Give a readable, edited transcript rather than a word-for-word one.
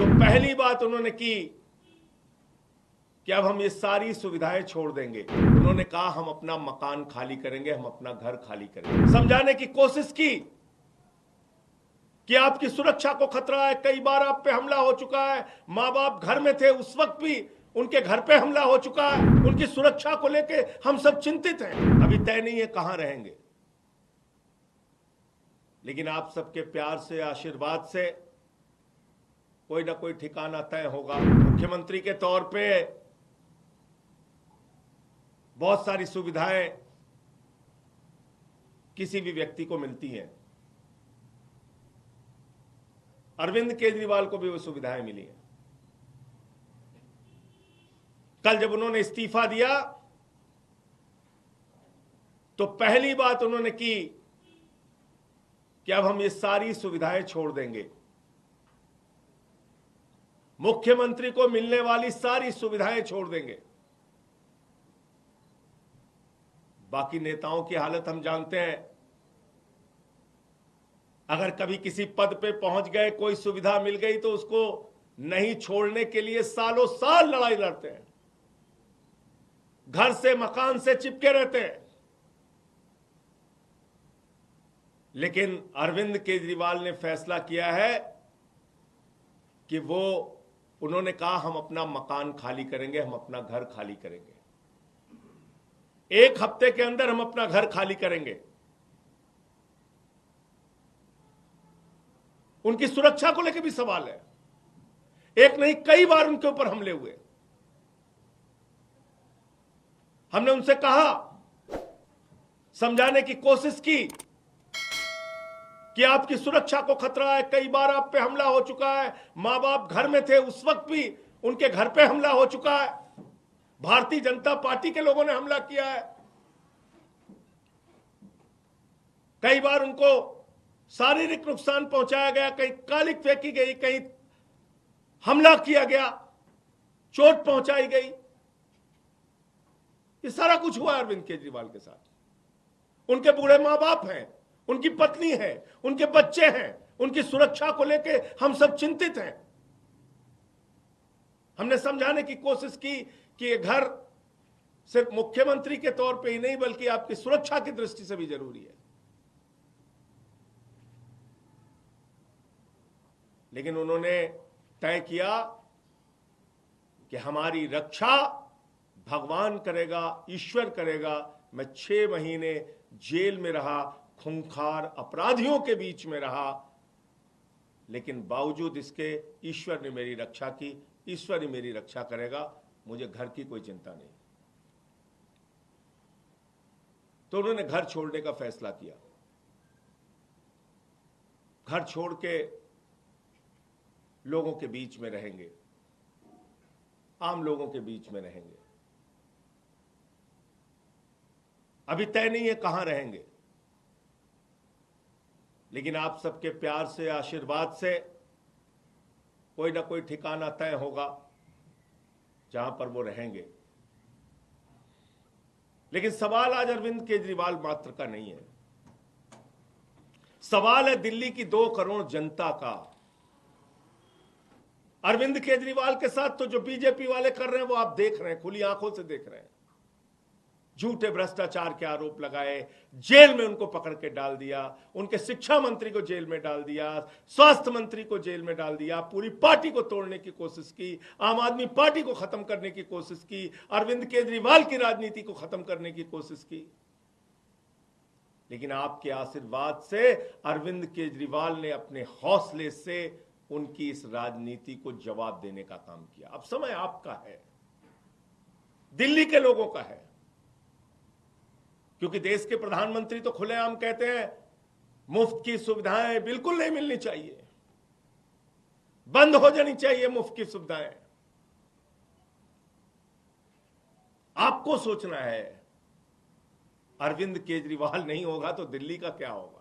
तो पहली बात उन्होंने की कि अब हम ये सारी सुविधाएं छोड़ देंगे। उन्होंने कहा हम अपना मकान खाली करेंगे, हम अपना घर खाली करेंगे। समझाने की कोशिश की कि आपकी सुरक्षा को खतरा है, कई बार आप पे हमला हो चुका है, मां बाप घर में थे उस वक्त भी उनके घर पे हमला हो चुका है, उनकी सुरक्षा को लेके हम सब चिंतित हैं। अभी तय नहीं है कहां रहेंगे, लेकिन आप सबके प्यार से, आशीर्वाद से कोई ना कोई ठिकाना तय होगा। मुख्यमंत्री के तौर पे बहुत सारी सुविधाएं किसी भी व्यक्ति को मिलती हैं। अरविंद केजरीवाल को भी वो सुविधाएं मिली हैं। कल जब उन्होंने इस्तीफा दिया तो पहली बात उन्होंने की कि अब हम ये सारी सुविधाएं छोड़ देंगे। मुख्यमंत्री को मिलने वाली सारी सुविधाएं छोड़ देंगे। बाकी नेताओं की हालत हम जानते हैं। अगर कभी किसी पद पे पहुंच गए, कोई सुविधा मिल गई तो उसको नहीं छोड़ने के लिए सालों साल लड़ाई लड़ते हैं, घर से मकान से चिपके रहते हैं। लेकिन अरविंद केजरीवाल ने फैसला किया है कि उन्होंने कहा हम अपना मकान खाली करेंगे, हम अपना घर खाली करेंगे। एक हफ्ते के अंदर हम अपना घर खाली करेंगे। उनकी सुरक्षा को लेकर भी सवाल है। एक नहीं, कई बार उनके ऊपर हमले हुए। हमने उनसे कहा, समझाने की कोशिश की कि आपकी सुरक्षा को खतरा है, कई बार आप पे हमला हो चुका है, मां बाप घर में थे उस वक्त भी उनके घर पे हमला हो चुका है, भारतीय जनता पार्टी के लोगों ने हमला किया है, कई बार उनको शारीरिक नुकसान पहुंचाया गया, कहीं कालिक फेंकी गई, कहीं हमला किया गया, चोट पहुंचाई गई। ये सारा कुछ हुआ अरविंद केजरीवाल के साथ। उनके बूढ़े मां बाप हैं, उनकी पत्नी है, उनके बच्चे हैं, उनकी सुरक्षा को लेके हम सब चिंतित हैं। हमने समझाने की कोशिश की कि ये घर सिर्फ मुख्यमंत्री के तौर पे ही नहीं बल्कि आपकी सुरक्षा की दृष्टि से भी जरूरी है। लेकिन उन्होंने तय किया कि हमारी रक्षा भगवान करेगा, ईश्वर करेगा। मैं 6 महीने जेल में रहा, खूंखार अपराधियों के बीच में रहा, लेकिन बावजूद इसके ईश्वर ने मेरी रक्षा की, ईश्वर ही मेरी रक्षा करेगा, मुझे घर की कोई चिंता नहीं। तो उन्होंने घर छोड़ने का फैसला किया। घर छोड़ के लोगों के बीच में रहेंगे, आम लोगों के बीच में रहेंगे। अभी तय नहीं है कहां रहेंगे, लेकिन आप सबके प्यार से, आशीर्वाद से कोई ना कोई ठिकाना तय होगा जहां पर वो रहेंगे। लेकिन सवाल आज अरविंद केजरीवाल मात्र का नहीं है, सवाल है दिल्ली की 2 करोड़ जनता का। अरविंद केजरीवाल के साथ तो जो बीजेपी वाले कर रहे हैं वो आप देख रहे हैं, खुली आंखों से देख रहे हैं। झूठे भ्रष्टाचार के आरोप लगाए, जेल में उनको पकड़ के डाल दिया, उनके शिक्षा मंत्री को जेल में डाल दिया, स्वास्थ्य मंत्री को जेल में डाल दिया, पूरी पार्टी को तोड़ने की कोशिश की, आम आदमी पार्टी को खत्म करने की कोशिश की, अरविंद केजरीवाल की राजनीति को खत्म करने की कोशिश की। लेकिन आपके आशीर्वाद से अरविंद केजरीवाल ने अपने हौसले से उनकी इस राजनीति को जवाब देने का काम किया। अब समय आपका है, दिल्ली के लोगों का है, क्योंकि देश के प्रधानमंत्री तो खुलेआम कहते हैं मुफ्त की सुविधाएं बिल्कुल नहीं मिलनी चाहिए, बंद हो जानी चाहिए मुफ्त की सुविधाएं। आपको सोचना है, अरविंद केजरीवाल नहीं होगा तो दिल्ली का क्या होगा।